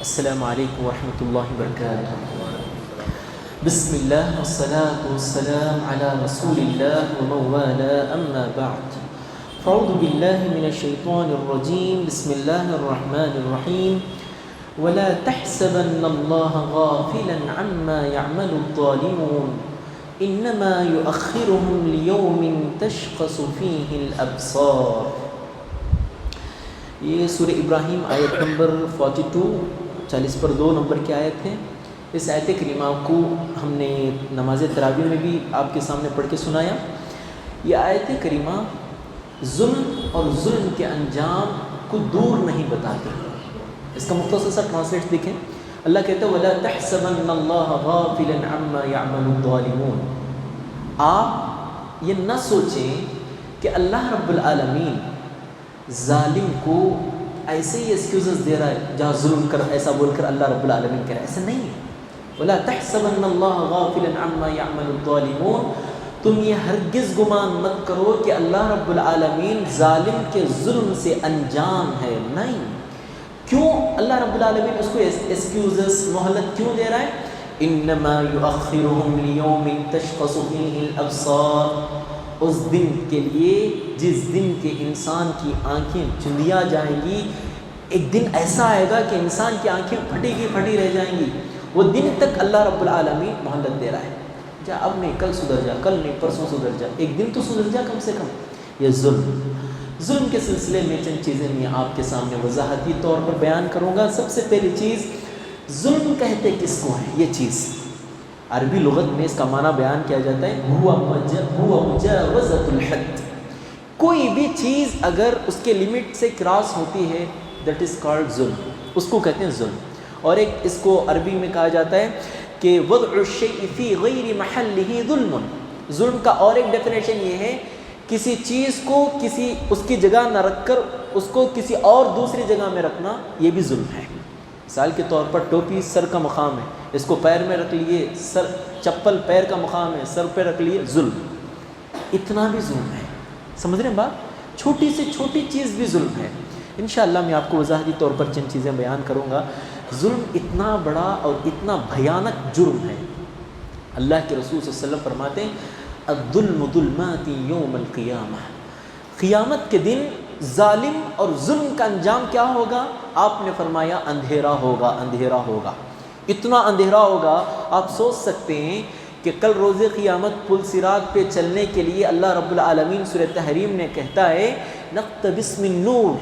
السلام علیکم ورحمۃ اللہ وبرکاتہ. بسم اللہ والصلاة والسلام علی رسول اللہ ومن والاه اما بعد. فاعوذ باللہ من الشیطان الرجیم. بسم اللہ الرحمن الرحیم. ولا تحسبن اللہ غافلا عما يعمل الظالمون انما يؤخرهم ليوم تشخص فيه الابصار. یہ سورہ ابراہیم آیت نمبر 42 40 پر 2 نمبر کی آیت ہے. اس آیت کریمہ کو ہم نے نماز تراویح میں بھی آپ کے سامنے پڑھ کے سنایا. یہ آیت کریمہ ظلم اور ظلم کے انجام کو دور نہیں بتاتے. اس کا مختصر سا ٹرانسلیٹ دیکھیں. اللہ کہتا ہے وَلَا تَحْسَبَنَّ اللَّهَ غَافِلًا عَمَّا يَعْمَلُ الظَّالِمُونَ. آپ یہ نہ سوچیں کہ اللہ رب العالمین ظالم کو ایسے ہی ایکسکیوزز دے رہا ہے جہاں ظلم کر ایسا بول کر اللہ رب العالمین کہہ رہا ہے. ایسا نہیں ہے. وَلَا تَحْسَبَنَّ اللَّهَ غَافِلًا عَمَّا يَعْمَلُ الظَّالِمُونَ. تم یہ ہرگز گمان مت کرو کہ اللہ رب العالمین ظالم کے ظلم سے انجام ہے. نہیں. کیوں اللہ رب العالمین اس کو ایکسکیوزز مہلت کیوں دے رہا ہے؟ انما یؤخرهم لیوم تشخص فیہ الابصار. اس دن کے لیے جس دن کے انسان کی آنکھیں چندیا جائیں گی. ایک دن ایسا آئے گا کہ انسان کی آنکھیں پھٹی رہ جائیں گی. وہ دن تک اللہ رب العالمین مہلت دے رہا ہے. جا اب نہیں کل سدھر جا, کل نہیں پرسوں سدھر جا, ایک دن تو سدھر جا کم سے کم. یہ ظلم کے سلسلے میں چند چیزیں میں آپ کے سامنے وضاحتی طور پر بیان کروں گا. سب سے پہلی چیز, ظلم کہتے کس کو ہے؟ یہ چیز عربی لغت میں اس کا معنی بیان کیا جاتا ہے ہوا مجاوزۃ الحد. کوئی بھی چیز اگر اس کے لمٹ سے کراس ہوتی ہے دیٹ از کالڈ ظلم. اس کو کہتے ہیں ظلم. اور ایک اس کو عربی میں کہا جاتا ہے کہ وضع الشیء فی غیر محلہ ظلم. ظلم کا اور ایک ڈیفینیشن یہ ہے کسی چیز کو کسی اس کی جگہ نہ رکھ کر اس کو کسی اور دوسری جگہ میں رکھنا, یہ بھی ظلم ہے. مثال کے طور پر ٹوپی سر کا مقام ہے, اس کو پیر میں رکھ لیے. چپل پیر کا مقام ہے, سر پہ رکھ لیے. ظلم, اتنا بھی ظلم ہے. سمجھ رہے ہیں بات؟ چھوٹی سے چھوٹی چیز بھی ظلم ہے. انشاءاللہ میں آپ کو وضاحتی طور پر چند چیزیں بیان کروں گا. ظلم اتنا بڑا اور اتنا بھیانک جرم ہے. اللہ کے رسول صلی اللہ علیہ وسلم فرماتے ہیں الظلم ظلمات یوم القیامہ. قیامت کے دن ظالم اور ظلم کا انجام کیا ہوگا؟ آپ نے فرمایا اندھیرا ہوگا. اندھیرا ہوگا, اتنا اندھیرا ہوگا آپ سوچ سکتے ہیں کہ کل روز قیامت پل صراط پہ چلنے کے لیے اللہ رب العالمین سورہ تحریم نے کہتا ہے نقتبس من نور.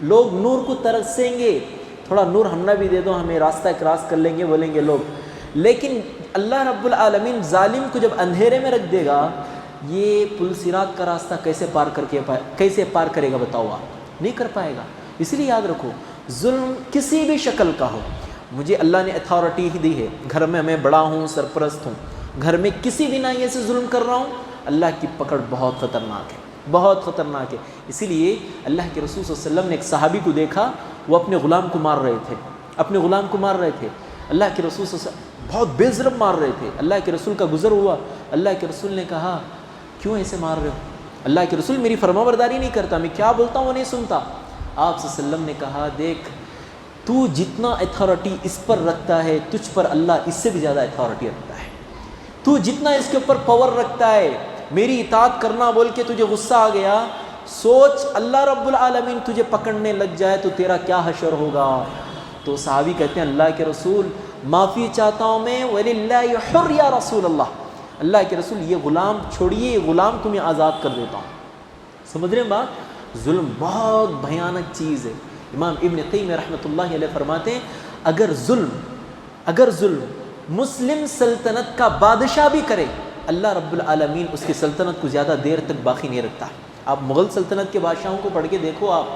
لوگ نور کو ترسیں گے, تھوڑا نور ہم نہ بھی دے دو ہمیں, راستہ کراس کر لیں گے بولیں گے لوگ. لیکن اللہ رب العالمین ظالم کو جب اندھیرے میں رکھ دے گا, یہ پل صراط کا راستہ کیسے پار کرے گا بتاؤ آپ؟ نہیں کر پائے گا. اس لیے یاد رکھو ظلم کسی بھی شکل کا ہو, مجھے اللہ نے اتھارٹی ہی دی ہے, گھر میں میں بڑا ہوں, سرپرست ہوں, گھر میں کسی بھی ناحیے سے ظلم کر رہا ہوں, اللہ کی پکڑ بہت خطرناک ہے, بہت خطرناک ہے. اسی لیے اللہ کے رسول صلی اللہ علیہ وسلم نے ایک صحابی کو دیکھا, وہ اپنے غلام کو مار رہے تھے. اللہ کے رسول صلی اللہ علیہ وسلم بہت بے ظلم مار رہے تھے. اللہ کے رسول کا گزر ہوا, اللہ کے رسول نے کہا کیوں ایسے مار رہے ہو؟ اللہ کے رسول میری فرمانبرداری نہیں کرتا, میں کیا بولتا ہوں وہ نہیں سنتا. آپ صلی اللہ علیہ وسلم نے کہا دیکھ تو جتنا اتھارٹی اس پر رکھتا ہے تجھ پر اللہ اس سے بھی زیادہ اتھارٹی رکھتا ہے. تو جتنا اس کے اوپر پاور رکھتا ہے, میری اطاعت کرنا بول کے تجھے غصہ آ گیا, سوچ اللہ رب العالمین تجھے پکڑنے لگ جائے تو تیرا کیا حشر ہوگا. تو صحابی کہتے ہیں اللہ کے رسول معافی چاہتا ہوں میں, وَلِلَّهِ حُرْ یا رسول اللہ. اللہ کے رسول یہ غلام چھوڑیے, یہ غلام کو میں آزاد کر دیتا ہوں. سمجھ رہے ہیں بات؟ ظلم بہت بھیانک چیز ہے. امام ابن قیم رحمۃ اللہ علیہ فرماتے ہیں اگر ظلم مسلم سلطنت کا بادشاہ بھی کرے, اللہ رب العالمین اس کی سلطنت کو زیادہ دیر تک باقی نہیں رکھتا. آپ مغل سلطنت کے بادشاہوں کو پڑھ کے دیکھو, آپ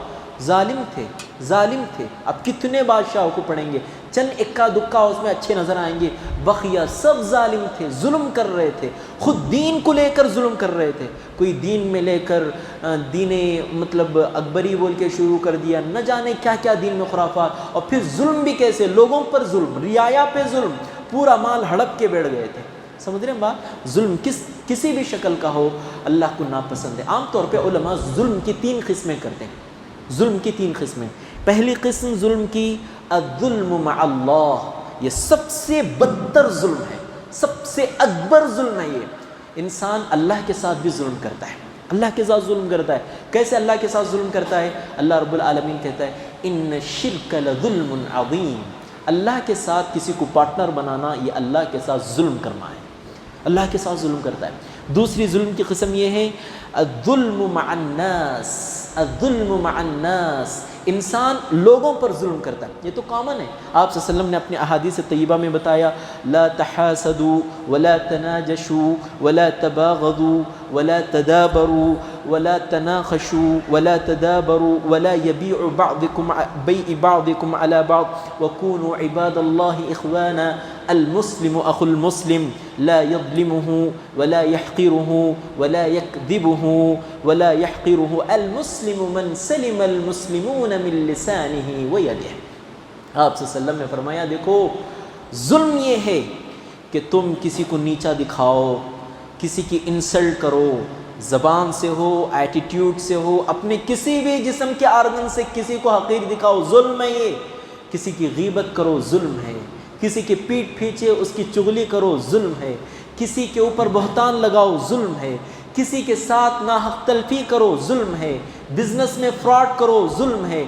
ظالم تھے. اب کتنے بادشاہوں کو پڑھیں گے, چند اکا دکا اس میں اچھے نظر آئیں گے, بقیہ سب ظالم تھے, ظلم کر رہے تھے. خود دین کو لے کر ظلم کر رہے تھے. کوئی دین میں لے کر دین مطلب اکبری بول کے شروع کر دیا, نہ جانے کیا کیا دین میں خرافات. اور پھر ظلم بھی کیسے, لوگوں پر ظلم, رعایا پہ ظلم, پورا مال ہڑپ کے بیٹھ گئے تھے. سمجھ رہے ہیں بات؟ ظلم کسی بھی شکل کا ہو اللہ کو ناپسند ہے. عام طور پہ علماء ظلم کی 3 قسمیں کرتے ہیں. ظلم کی 3 قسمیں. پہلی قسم ظلم کی الظلم مع اللہ، یہ سب سے بدتر ظلم ہے، سب سے اکبر ظلم ہے یہ۔ انسان اللہ کے ساتھ بھی ظلم کرتا ہے، اللہ کے ساتھ ظلم کرتا ہے۔ کیسے اللہ کے ساتھ ظلم کرتا ہے؟ اللہ رب العالمین کہتا ہے ان الشرک لظلم عظیم، اللہ کے ساتھ کسی کو پارٹنر بنانا یہ اللہ کے ساتھ ظلم کرنا ہے، اللہ کے ساتھ ظلم کرتا ہے۔ دوسری ظلم کی قسم یہ ہے الظلم مع الناس، الظلم مع الناس، انسان لوگوں پر ظلم کرتا ہے۔ یہ تو کامن ہے، آپ صلی اللہ علیہ وسلم نے اپنے احادیث طیبہ میں بتایا لا تحاسدوا ولا تناجشوا ولا تباغضوا ولا تدابروا ولا تناخشوا ولا تدابروا ولا يبيع بعضكم بيع بعضكم على بعض وكونوا عباد الله إخوانا المسلم أخو المسلم لا يظلمه ولا يحقره ولا يكذبه ولا يحقره المسلم من سلم المسلمون من لسانه ويده۔ آپ صلی اللہ علیہ وسلم نے فرمایا دیکھو ظلم یہ ہے کہ تم کسی کو نیچا دکھاؤ، کسی کی انسلٹ کرو، زبان سے ہو، ایٹیٹیوڈ سے ہو، اپنے کسی بھی جسم کے آرگن سے کسی کو حقیر دکھاؤ، ظلم ہے یہ۔ کسی کی غیبت کرو، ظلم ہے۔ کسی کی پیٹھ پیچھے اس کی چغلی کرو، ظلم ہے۔ کسی کے اوپر بہتان لگاؤ، ظلم ہے۔ کسی کے ساتھ ناحق تلفی کرو، ظلم ہے۔ بزنس میں فراڈ کرو، ظلم ہے۔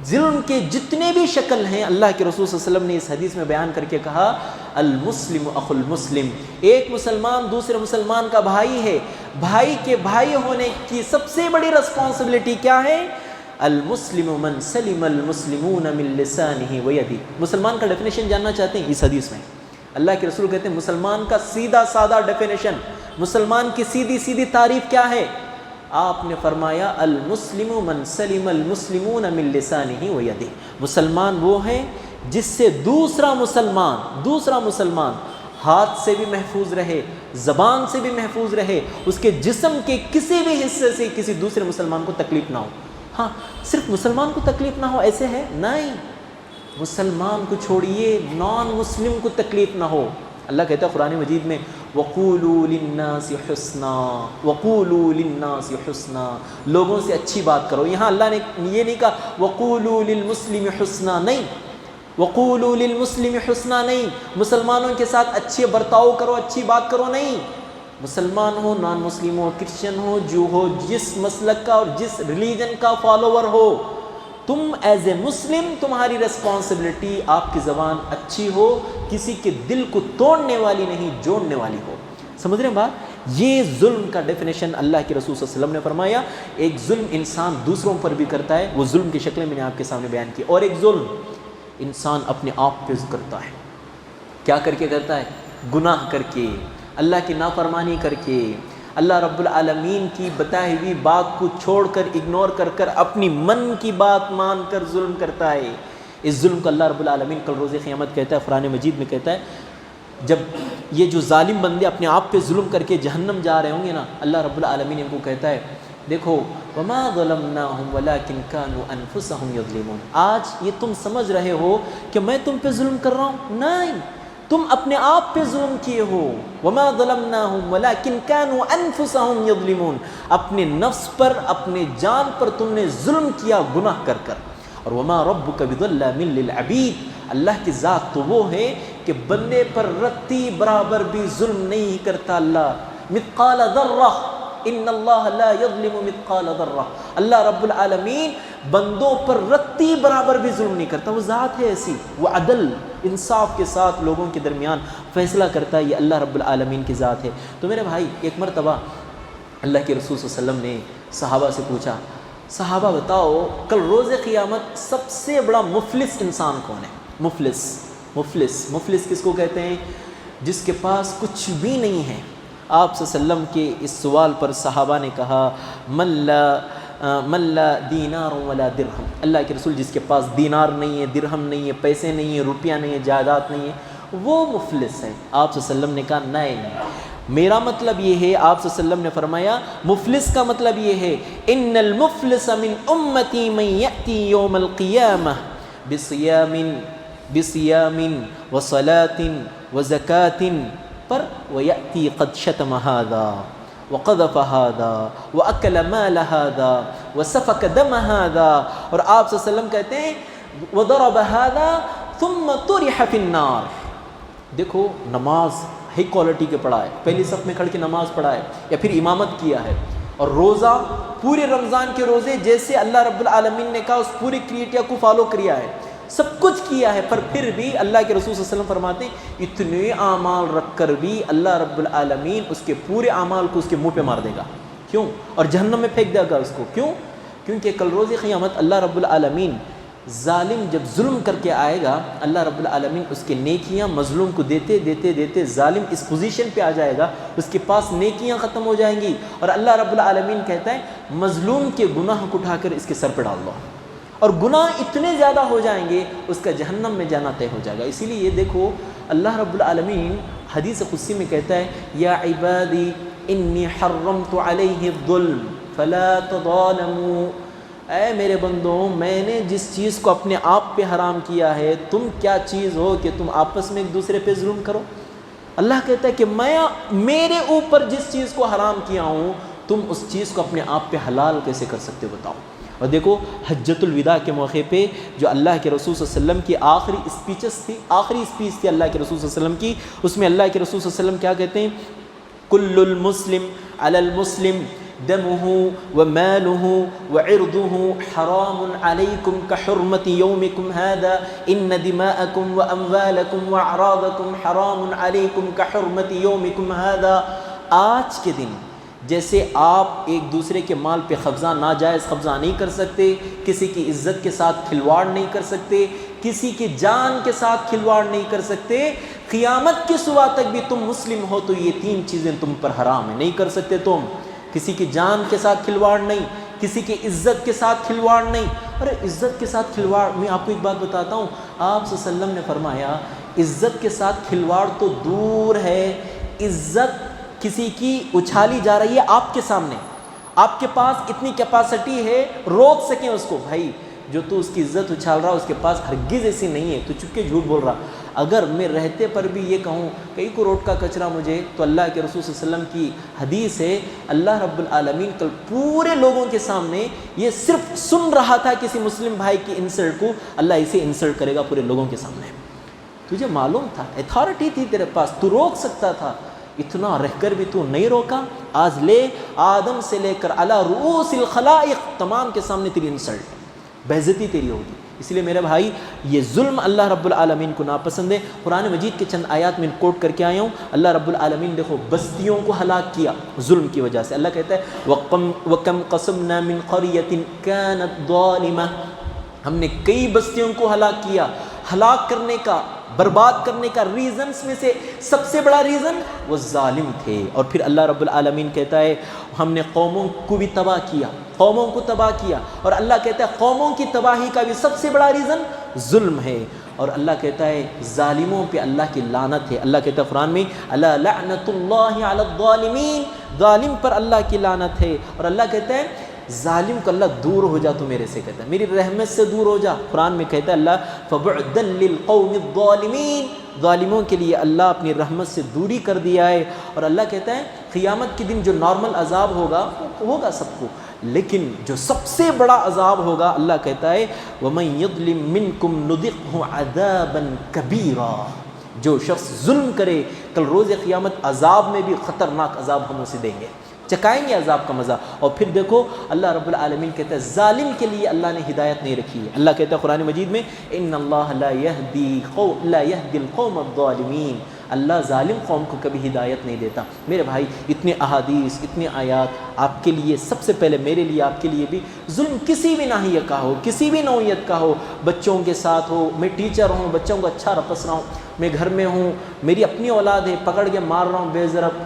ظلم کے جتنے بھی شکل ہیں اللہ کے رسول صلی اللہ علیہ وسلم نے اس حدیث میں بیان کر کے کہا المسلم اخو المسلم، ایک مسلمان دوسرے مسلمان کا بھائی ہے، بھائی کے بھائی ہونے کی سب سے بڑی رسپانسبلٹی کیا ہے؟ المسلم من سلم المسلمون من لسانہ ویدہ۔ مسلمان کا ڈیفینیشن جاننا چاہتے ہیں؟ اس حدیث میں اللہ کے رسول کہتے ہیں مسلمان کا سیدھا سادہ ڈیفینیشن، مسلمان کی سیدھی سیدھی تعریف کیا ہے؟ آپ نے فرمایا المسلم من سلم المسلمون من لسانہ ویدہ، مسلمان وہ ہے جس سے دوسرا مسلمان ہاتھ سے بھی محفوظ رہے، زبان سے بھی محفوظ رہے، اس کے جسم کے کسی بھی حصے سے کسی دوسرے مسلمان کو تکلیف نہ ہو۔ ہاں صرف مسلمان کو تکلیف نہ ہو ایسے ہے نہیں، مسلمان کو چھوڑیے نان مسلم کو تکلیف نہ ہو۔ اللہ کہتا ہے قرآن مجید میں وَقُولُوا لِلنَّاسِ حُسْنًا، وَقُولُوا لِلنَّاسِ حُسْنًا، لوگوں سے اچھی بات کرو۔ یہاں اللہ نے یہ نہیں کہا وَقُولُوا لِلْمُسْلِمِ حُسْنًا، نہیں، وَقُولُوا لِلْمُسْلِمِ حُسْنًا نہیں، مسلمانوں کے ساتھ اچھے برتاؤ کرو، اچھی بات کرو نہیں۔ مسلمان ہو، نان مسلم ہو، کرسچن ہو، جو ہو، جس مسلک کا اور جس ریلیجن کا فالوور ہو، تم ایز اے مسلم تمہاری ریسپانسبلٹی آپ کی زبان اچھی ہو، کسی کے دل کو توڑنے والی نہیں، جوڑنے والی ہو۔ سمجھ رہے ہیں بات؟ یہ ظلم کا ڈیفینیشن اللہ کے رسول صلی اللہ علیہ وسلم نے فرمایا۔ ایک ظلم انسان دوسروں پر بھی کرتا ہے، وہ ظلم کی شکلیں میں نے آپ کے سامنے بیان کی، اور ایک ظلم انسان اپنے آپ پہ کرتا ہے۔ کیا کر کے کرتا ہے؟ گناہ کر کے، اللہ کی نافرمانی کر کے، اللہ رب العالمین کی بتائی ہوئی بات کو چھوڑ کر، اگنور کر کر، اپنی من کی بات مان کر ظلم کرتا ہے۔ اس ظلم کو اللہ رب العالمین کل روز قیامت کہتا ہے، قرآن مجید میں کہتا ہے جب یہ جو ظالم بندے اپنے آپ پہ ظلم کر کے جہنم جا رہے ہوں گے نا، اللہ رب العالمین ان کو کہتا ہے دیکھو وَمَا ظَلَمْنَاهُمْ وَلَكِنْ كَانُوا أَنفُسَهُمْ يَظْلِمُونَ، آج یہ تم سمجھ رہے ہو کہ میں تم پہ ظلم کر رہا ہوں، نہیں، تم اپنے آپ پہ ظلم کیے ہو۔ وَمَا ظَلَمْنَاهُمْ وَلَكِنْ كَانُوا أَنفُسَهُمْ يَظْلِمُونَ، اپنے نفس پر، اپنے جان پر تم نے ظلم کیا گناہ کر کر۔ اور وَمَا رَبُّكَ بِظَلَّامٍ لِّلْعَبِيدِ، اللہ کی ذات تو وہ ہے کہ بندے پر رتی برابر بھی ظلم نہیں کرتا۔ اللہ مثقال ذرہ، ان اللہ لا یظلم مثقال ذرہ، اللہ رب العالمین بندوں پر رتی برابر بھی ظلم نہیں کرتا، وہ ذات ہے ایسی، وہ عدل انصاف کے ساتھ لوگوں کے درمیان فیصلہ کرتا ہے، یہ اللہ رب العالمین کی ذات ہے۔ تو میرے بھائی ایک مرتبہ اللہ کے رسول صلی اللہ علیہ وسلم نے صحابہ سے پوچھا صحابہ بتاؤ کل روز قیامت سب سے بڑا مفلس انسان کون ہے؟ مفلس کس کو کہتے ہیں؟ جس کے پاس کچھ بھی نہیں ہے۔ آپ صلی اللہ علیہ وسلم کے اس سوال پر صحابہ نے کہا من لا دینار ولا درہم، اللہ کے رسول جس کے پاس دینار نہیں ہے، درہم نہیں ہے، پیسے نہیں ہے، روپیہ نہیں ہے، جائیداد نہیں ہے، وہ مفلس ہے۔ آپ صلی اللہ علیہ وسلم نے کہا نہیں، میرا مطلب یہ ہے، آپ صلی اللہ علیہ وسلم نے فرمایا مفلس کا مطلب یہ ہے ان المفلس من امتی من یأتی یوم القیامہ بصیام وصلاة وزکاة پر ویأتی قد شتم هذا وقذف هذا واکل مال هذا وسفک دم هذا، اور آپ صلی اللہ علیہ وسلم کہتے ہیں وَضَرَبَ هَذَا ثُمَّ طُرِحَ فِي النَّارِ. دیکھو نماز ہائی کوالٹی کے پڑھا ہے، پہلی صف میں کھڑ کے نماز پڑھا ہے یا پھر امامت کیا ہے، اور روزہ پورے رمضان کے روزے جیسے اللہ رب العالمین نے کہا اس پوری کریٹیا کو فالو کیا ہے، سب کچھ کیا ہے، پر پھر بھی اللہ کے رسول صلی اللہ علیہ وسلم فرماتے ہیں اتنے اعمال رکھ کر بھی اللہ رب العالمین اس کے پورے اعمال کو اس کے منہ پہ مار دے گا. کیوں؟ اور جہنم میں پھینک دے گا اس کو. کیوں؟ کیونکہ کل روز قیامت اللہ رب العالمین ظالم جب ظلم کر کے آئے گا، اللہ رب العالمین اس کے نیکیاں مظلوم کو دیتے دیتے دیتے ظالم اس پوزیشن پہ آ جائے گا، اس کے پاس نیکیاں ختم ہو جائیں گی، اور اللہ رب العالمین کہتا ہے مظلوم کے گناہ کو اٹھا کر اس کے سر پہ ڈال دو، اور گناہ اتنے زیادہ ہو جائیں گے اس کا جہنم میں جانا طے ہو جائے گا. اسی لیے دیکھو اللہ رب العالمین حدیث قدسی میں کہتا ہے یا عبادی انی حرمت علیہ الظلم فلا تظالموا. اے میرے بندوں، میں نے جس چیز کو اپنے آپ پہ حرام کیا ہے، تم کیا چیز ہو کہ تم آپس میں ایک دوسرے پہ ظلم کرو. اللہ کہتا ہے کہ میں میرے اوپر جس چیز کو حرام کیا ہوں تم اس چیز کو اپنے آپ پہ حلال کیسے کر سکتے ہو بتاؤ. اور دیکھو حجۃ الوداع کے موقع پہ جو اللہ کے رسول صلی اللہ علیہ وسلم کی آخری اسپیچ تھی اللہ کے رسول صلی اللہ علیہ وسلم کی، اس میں اللہ کے رسول صلی اللہ علیہ وسلم کیا کہتے ہیں؟ کل المسلم علی المسلم دمه وماله وعرضه حرام عليكم كحرمة يومكم هذا إن دماءكم وأموالكم وأعراضكم حرام عليكم كحرمة يومكم هذا. آج کے دن جیسے آپ ایک دوسرے کے مال پہ قبضہ ناجائز قبضہ نہیں کر سکتے، کسی کی عزت کے ساتھ کھلواڑ نہیں کر سکتے، کسی کی جان کے ساتھ کھلواڑ نہیں کر سکتے، قیامت کی صبح تک بھی تم مسلم ہو تو یہ تین چیزیں تم پر حرام ہیں، نہیں کر سکتے تم. کسی کی جان کے ساتھ کھلواڑ نہیں، کسی کی عزت کے ساتھ کھلواڑ نہیں. ارے عزت کے ساتھ کھلواڑ، میں آپ کو ایک بات بتاتا ہوں، آپ صلی اللہ علیہ وسلم نے فرمایا عزت کے ساتھ کھلواڑ تو دور ہے، عزت کسی کی اچھالی جا رہی ہے آپ کے سامنے، آپ کے پاس اتنی کیپیسٹی ہے روک سکیں اس کو. بھائی جو تو اس کی عزت اچھال رہا اس کے پاس ہرگز ایسی نہیں ہے، تو چپ کے جھوٹ بول رہا. اگر میں رہتے پر بھی یہ کہوں کئی کروڑ کا کچرا مجھے، تو اللہ کے رسول صلی اللہ علیہ وسلم کی حدیث ہے اللہ رب العالمین کل پورے لوگوں کے سامنے یہ صرف سن رہا تھا کسی مسلم بھائی کی انسلٹ کو، اللہ اسے انسلٹ کرے گا پورے لوگوں کے سامنے. تجھے معلوم تھا، اتھارٹی تھی تیرے پاس، تو روک سکتا تھا، اتنا رہ کر بھی تو نہیں روکا. آج لے آدم سے لے کر علی رؤوس الخلائق تمام کے سامنے تیری انسلٹ، بے-عزتی تیری ہوگی. اس لیے میرے بھائی یہ ظلم اللہ رب العالمین کو ناپسند ہے. قرآن مجید کے چند آیات میں کوٹ کر کے آیا ہوں. اللہ رب العالمین دیکھو بستیوں کو ہلاک کیا ظلم کی وجہ سے. اللہ کہتا ہے وَكَمْ قَصَمْنَا مِنْ قَرْيَةٍ كَانَتْ ظَالِمَةً، ہم نے کئی بستیوں کو ہلاک کیا. ہلاک کرنے کا، برباد کرنے کا ریزنز میں سے سب سے بڑا ریزن وہ ظالم تھے. اور پھر اللہ رب العالمین کہتا ہے ہم نے قوموں کو بھی تباہ کیا، قوموں کو تباہ کیا. اور اللہ کہتا ہے قوموں کی تباہی کا بھی سب سے بڑا ریزن ظلم ہے. اور اللہ کہتا ہے ظالموں پہ اللہ کی لعنت ہے. اللہ کہتا ہے قرآن میں الا لعنت اللہ علی الظالمین، ظالم پر اللہ کی لعنت ہے. اور اللہ کہتا ہے ظالم کو اللہ دور ہو جا تو میرے سے، کہتا ہے میری رحمت سے دور ہو جا. قرآن میں کہتا ہے اللہ فبعدا للقوم الظالمین، ظالموں کے لیے اللہ اپنی رحمت سے دوری کر دیا ہے. اور اللہ کہتا ہے قیامت کے دن جو نارمل عذاب ہوگا ہوگا سب کو، لیکن جو سب سے بڑا عذاب ہوگا اللہ کہتا ہے وَمَن يَظْلِم مِّنكُمْ نُذِقْهُ عَذَابًا كَبِيرًا. جو شخص ظلم کرے کل روز قیامت عذاب میں بھی خطرناک عذاب ہم اسے دیں گے، چکائیں گے عذاب کا مزہ. اور پھر دیکھو اللہ رب العالمین کہتا ہے ظالم کے لیے اللہ نے ہدایت نہیں رکھی ہے. اللہ کہتا ہے قرآن مجید میں ان اللہ لا يهدي القوم الظالمین، اللہ ظالم قوم کو کبھی ہدایت نہیں دیتا. میرے بھائی اتنے احادیث، اتنے آیات آپ کے لیے، سب سے پہلے میرے لیے آپ کے لیے بھی ظلم کسی بھی ناحیے کا ہو، کسی بھی نوعیت کا ہو، بچوں کے ساتھ ہو، میں ٹیچر ہوں بچوں کو اچھا رپس رہا ہوں، میں گھر میں ہوں میری اپنی اولاد ہے پکڑ کے مار رہا ہوں بے ضرب،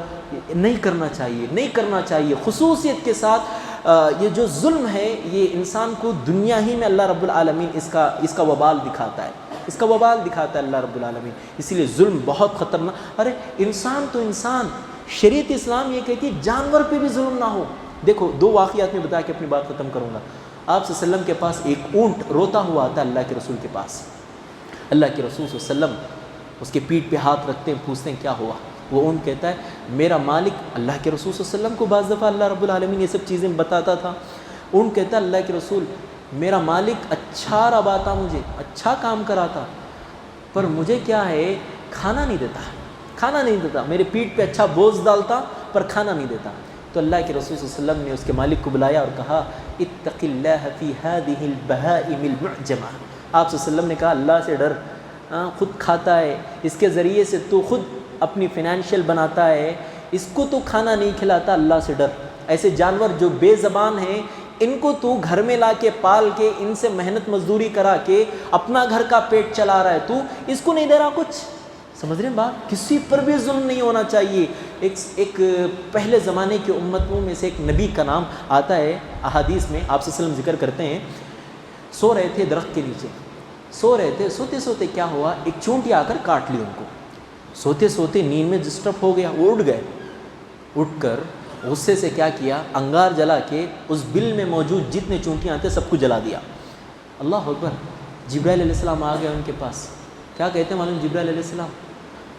نہیں کرنا چاہیے، نہیں کرنا چاہیے. خصوصیت کے ساتھ یہ جو ظلم ہے یہ انسان کو دنیا ہی میں اللہ رب العالمین اس کا وبال دکھاتا ہے، اس کا وبال دکھاتا ہے اللہ رب العالمین. اسی لیے ظلم بہت خطرناک. ارے انسان تو انسان، شریعت اسلام یہ کہتی ہے جانور پہ بھی ظلم نہ ہو. دیکھو دو واقعات میں بتا کے اپنی بات ختم کروں گا. آپ صلی اللہ علیہ وسلم کے پاس ایک اونٹ روتا ہوا آتا ہے اللہ کے رسول کے پاس. اللہ کے رسول صلی اللہ علیہ وسلم اس کے پیٹھ پہ ہاتھ رکھتے ہیں، پوچھتے ہیں کیا ہوا. وہ اونٹ کہتا ہے میرا مالک، اللہ کے رسول صلی اللہ علیہ وسلم کو بعض دفعہ اللہ رب العالمین یہ سب چیزیں بتاتا تھا. اونٹ کہتا ہے اللہ کے رسول میرا مالک اچھا رباتا مجھے، اچھا کام کراتا، پر مجھے کیا ہے کھانا نہیں دیتا، میرے پیٹھ پہ اچھا بوجھ ڈالتا پر کھانا نہیں دیتا۔ تو اللہ کے رسول صلی اللہ علیہ وسلم نے اس کے مالک کو بلایا اور کہا اتق اللہ فی هذه البہائم المعجمہ۔ آپ صلی اللہ علیہ وسلم نے کہا اللہ سے ڈر، خود کھاتا ہے، اس کے ذریعے سے تو خود اپنی فائنینشیل بناتا ہے، اس کو تو کھانا نہیں کھلاتا، اللہ سے ڈر۔ ایسے جانور جو بے زبان ہیں ان کو تو گھر میں لا کے پال کے ان سے محنت مزدوری کرا کے اپنا گھر کا پیٹ چلا رہا ہے، تو اس کو نہیں دے رہا کچھ۔ سمجھ رہے ہیں بات؟ کسی پر بھی ظلم نہیں ہونا چاہیے۔ ایک پہلے زمانے کی امتوں میں سے ایک نبی کا نام آتا ہے احادیث میں، آپ صلی اللہ علیہ وسلم ذکر کرتے ہیں، سو رہے تھے درخت کے نیچے، سو رہے تھے، سوتے سوتے کیا ہوا، ایک چونٹی آ کر کاٹ لی ان کو۔ سوتے سوتے نیند میں ڈسٹرب ہو گیا، وہ اٹھ گئے، اٹھ کر غصے سے کیا کیا، انگار جلا کے اس بل میں موجود جتنے چونٹیاں تھے سب کو جلا دیا۔ اللہ اکبر۔ جبرائیل علیہ السلام آ گئے ان کے پاس، کیا کہتے ہیں معلوم جبرائیل علیہ السلام،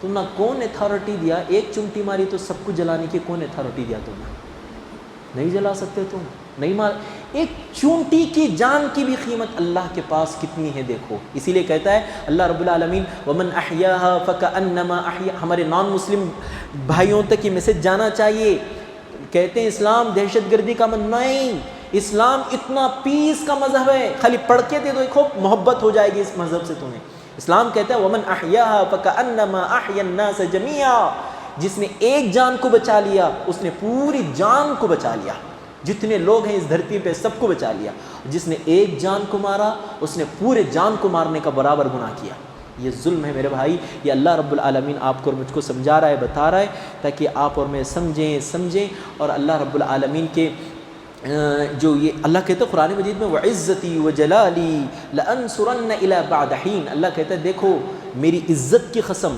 تم نے کون اتھارٹی دیا، ایک چونٹی ماری تو سب کو جلانے کی کون اتھارٹی دیا، تم نے نہیں جلا سکتے، تم نہیں مار، ایک چونٹی کی جان کی بھی قیمت اللہ کے پاس کتنی ہے دیکھو۔ اسی لیے کہتا ہے اللہ رب العالمین ومن احیاها فکأنما احیا، ہمارے نان مسلم بھائیوں تک یہ میسج جانا چاہیے۔ کہتے ہیں اسلام دہشت گردی کا مذہب نہیں، اسلام اتنا پیس کا مذہب ہے، خالی پڑھ کے دے دو ایک محبت ہو جائے گی اس مذہب سے تمہیں۔ اسلام کہتا ہے ومن احیاها فکأنما احیا الناس جميعا، جس نے ایک جان کو بچا لیا اس نے پوری جان کو بچا لیا، جتنے لوگ ہیں اس دھرتی پہ سب کو بچا لیا، جس نے ایک جان کو مارا اس نے پورے جان کو مارنے کا برابر گناہ کیا۔ یہ ظلم ہے میرے بھائی، یہ اللہ رب العالمین آپ کو اور مجھ کو سمجھا رہا ہے، بتا رہا ہے تاکہ آپ اور میں سمجھیں اور اللہ رب العالمین کے جو یہ اللہ کہتا ہے قرآن مجید میں وعزتی وجلالی لانصرن الی بعد حین، اللہ کہتا ہے دیکھو میری عزت کی قسم،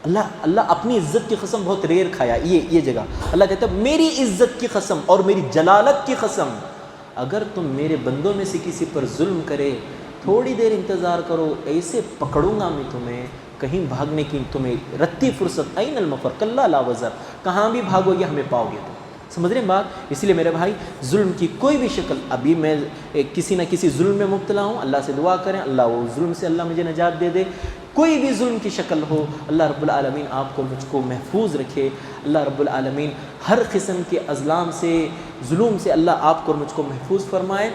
اللہ اپنی عزت کی قسم بہت ریئر کھایا یہ جگہ، اللہ کہتا ہے میری عزت کی قسم اور میری جلالت کی قسم، اگر تم میرے بندوں میں سے کسی پر ظلم کرے تھوڑی دیر انتظار کرو، ایسے پکڑوں گا میں تمہیں، کہیں بھاگنے کی تمہیں رتی فرصت، این المفر کلا لا وزر، کہاں بھی بھاگو گے ہمیں پاؤ گے تم۔ سمجھ رہے ہیں بات؟ اس لیے میرے بھائی ظلم کی کوئی بھی شکل، ابھی میں کسی نہ کسی ظلم میں مبتلا ہوں، اللہ سے دعا کریں اللہ وہ ظلم سے اللہ مجھے نجات دے دے، کوئی بھی ظلم کی شکل ہو اللہ رب العالمین آپ کو مجھ کو محفوظ رکھے، اللہ رب العالمین ہر قسم کے اظلام سے ظلم سے اللہ آپ کو اور مجھ کو محفوظ فرمائے،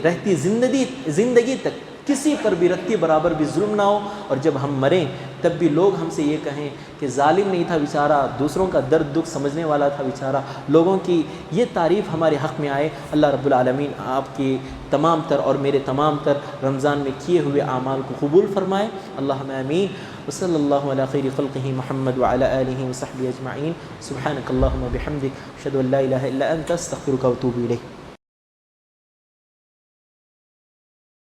رہتی زندگی تک کسی پر بھی رتی برابر بھی ظلم نہ ہو، اور جب ہم مریں تب بھی لوگ ہم سے یہ کہیں کہ ظالم نہیں تھا بیچارہ، دوسروں کا درد دکھ سمجھنے والا تھا بیچارہ، لوگوں کی یہ تعریف ہمارے حق میں آئے۔ اللہ رب العالمین آپ کی تمام تر اور میرے تمام تر رمضان میں کیے ہوئے اعمال کو قبول فرمائے، اللہم آمین۔ وصلی اللہ علی خیر خلقہ محمد وعلی آلہ وصحبہ اجمعین، سبحانک اللہم وبحمدک، اشہد ان لا الہ الا انت، استغفرک واتوب الیک۔